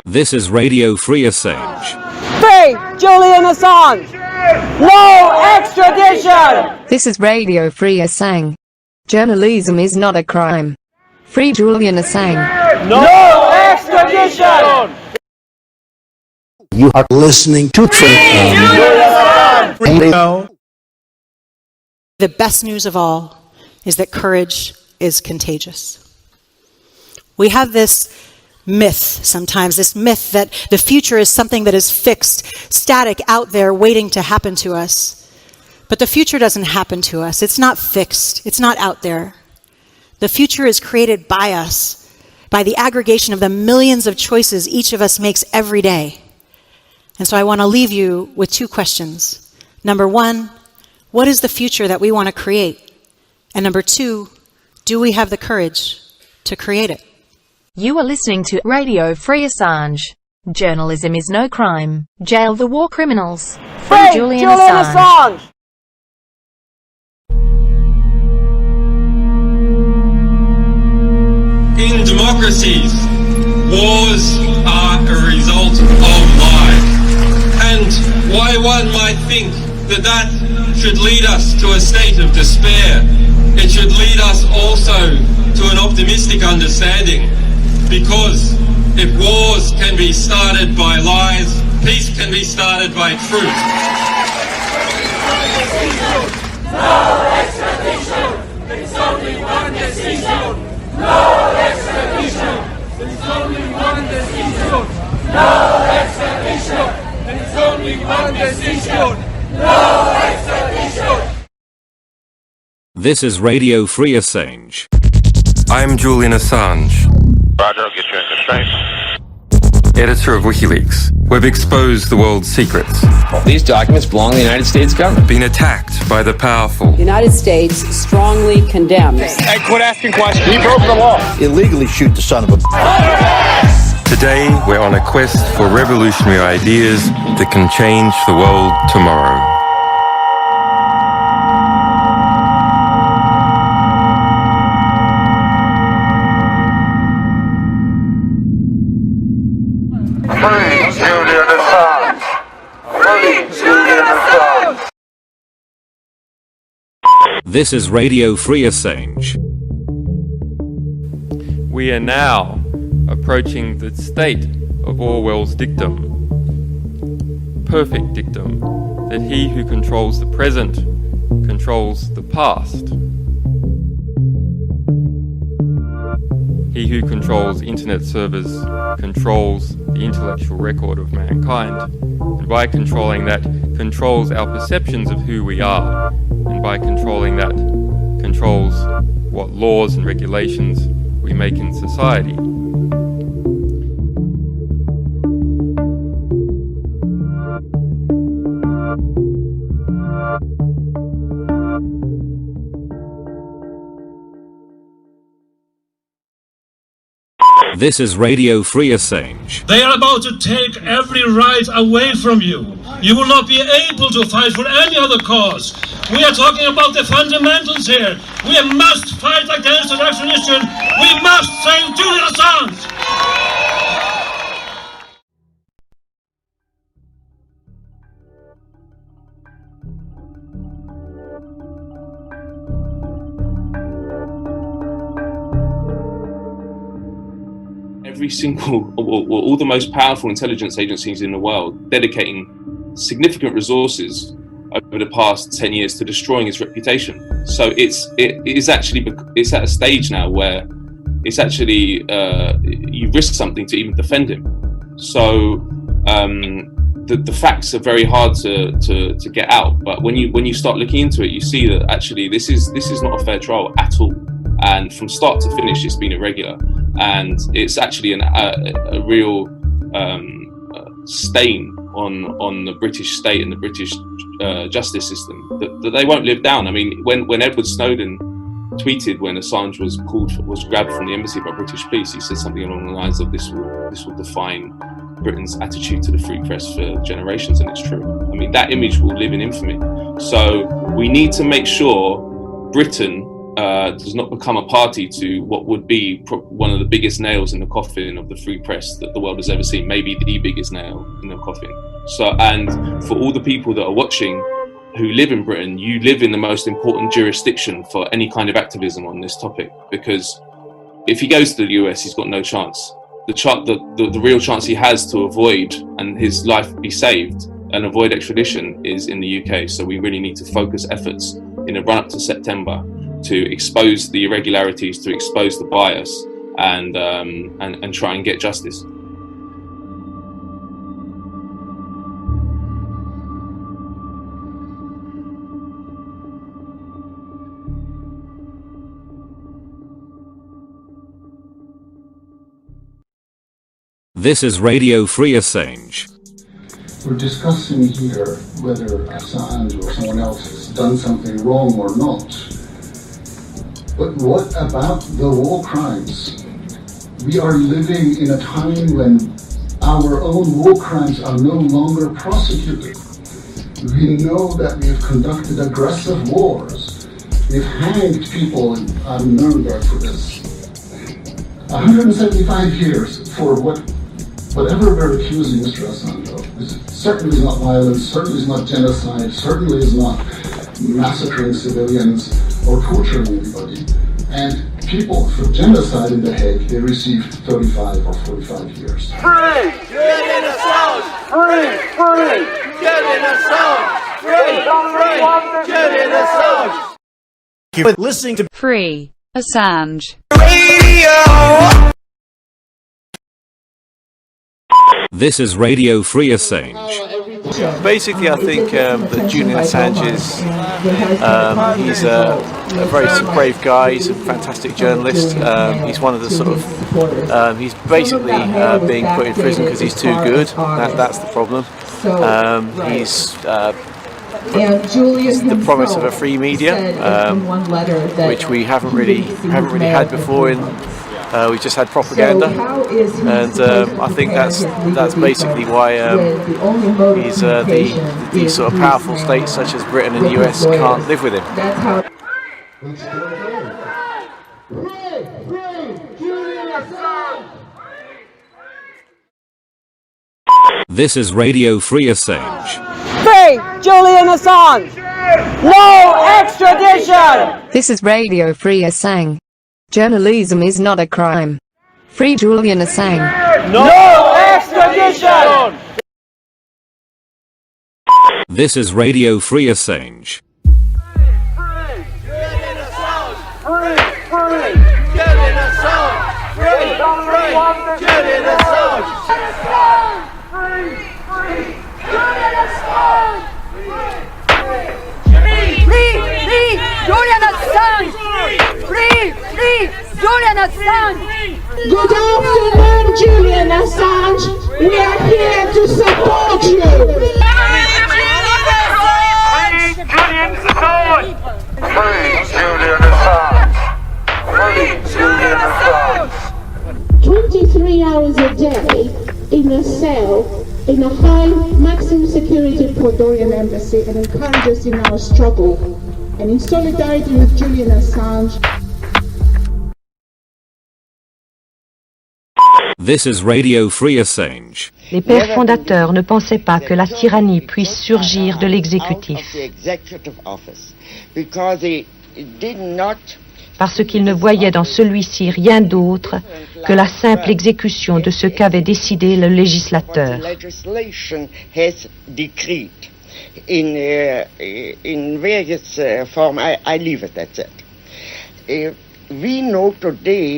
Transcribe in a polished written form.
This is Radio Free Assange. Free Julian Assange! No extradition! This is Radio Free Assange. Journalism is not a crime. Free Julian Assange. No extradition! You are listening to Radio. The best news of all is that courage is contagious. We have this myth sometimes, this myth that the future is something that is fixed, static, out there, waiting to happen to us. But the future doesn't happen to us. It's not fixed. It's not out there. The future is created by us, by the aggregation of the millions of choices each of us makes every day. And so I want to leave you with two questions. Number one, what is the future that we want to create? And number two, do we have the courage to create it? You are listening to Radio Free Assange. Journalism is no crime. Jail the war criminals. Free Julian Assange! In democracies, wars are a result of lies. And why one might think that that should lead us to a state of despair, it should lead us also to an optimistic understanding. Because if wars can be started by lies, peace can be started by truth. No extradition! There's only one decision! No extradition! There's only one decision! No extradition! There's only one decision! No extradition! This is Radio Free Assange. I'm Julian Assange. Roger, I'll get you into space. Editor of WikiLeaks. We've exposed the world's secrets. These documents belong to the United States government. Been attacked by the powerful. The United States strongly condemns. Hey, quit asking questions. He broke the law. Illegally shoot the son of a... Today, we're on a quest for revolutionary ideas that can change the world tomorrow. Free Julian Assange! Free Julian Assange! This is Radio Free Assange. We are now approaching the state of Orwell's dictum. Perfect dictum, that he who controls the present controls the past. He who controls internet servers controls the intellectual record of mankind, and by controlling that, controls our perceptions of who we are, and by controlling that, controls what laws and regulations we make in society. This is Radio Free Assange. They are about to take every right away from you. You will not be able to fight for any other cause. We are talking about the fundamentals here. We must fight against the extradition. We must save Julian Assange. Every single, or all the most powerful intelligence agencies in the world, dedicating significant resources over the past 10 years to destroying his reputation. So it's at a stage now where it's actually you risk something to even defend him. So the facts are very hard to get out. But when you start looking into it, you see that actually this is not a fair trial at all. And from start to finish, it's been irregular. And it's actually a real stain on the British state and the British justice system that they won't live down. I mean, when Edward Snowden tweeted when Assange was grabbed from the embassy by British police, he said something along the lines of this will define Britain's attitude to the free press for generations, and it's true. I mean, that image will live in infamy. So we need to make sure Britain does not become a party to what would be one of the biggest nails in the coffin of the free press that the world has ever seen, maybe the biggest nail in the coffin. So, and for all the people that are watching who live in Britain, you live in the most important jurisdiction for any kind of activism on this topic, because if he goes to the US, he's got no chance. The real chance he has to avoid and his life be saved and avoid extradition is in the UK. So we really need to focus efforts in the run-up to September to expose the irregularities, to expose the bias, and try and get justice. This is Radio Free Assange. We're discussing here whether Assange or someone else has done something wrong or not. But what about the war crimes? We are living in a time when our own war crimes are no longer prosecuted. We know that we have conducted aggressive wars. We've hanged people on Nuremberg for this. 175 years for whatever we're accusing Mr. Assange of. It certainly is not violence, certainly is not genocide, certainly is not massacring civilians or torturing anybody. And people for genocide in The Hague, they received 35 or 45 years. Free! Julian Assange! Free! Free! Julian Assange! Free! Free! Julian Assange! You're listening to Free Assange Radio! This is Radio Free Assange. Basically, I think that Julian Assange is he's a very brave guy. He's a fantastic journalist. He's one of the sort of he's basically being put in prison because he's too good. That's the problem. He's the promise of a free media, which we haven't really had before. We've just had propaganda, and I think that's basically why these sort of powerful states such as Britain and the US can't live with him. This is Radio Free Assange. Free Julian Assange! No extradition! This is Radio Free Assange. Journalism is not a crime. Free Julian Assange. No extradition! This is Radio Free Assange. Julian Assange! Good afternoon, Julian Assange. We are here to support you. Free Julian Assange! Free Julian Assange! 23 hours a day in a cell in a high maximum security Ecuadorian embassy, and encourage us in our struggle. And in solidarity with Julian Assange. This is Radio Free Assange. Les pères fondateurs ne pensaient pas que la tyrannie puisse surgir de l'exécutif. Parce qu'ils ne voyaient dans celui-ci rien d'autre que la simple exécution de ce qu'avait décidé le législateur. In various form, I leave it at that. We know today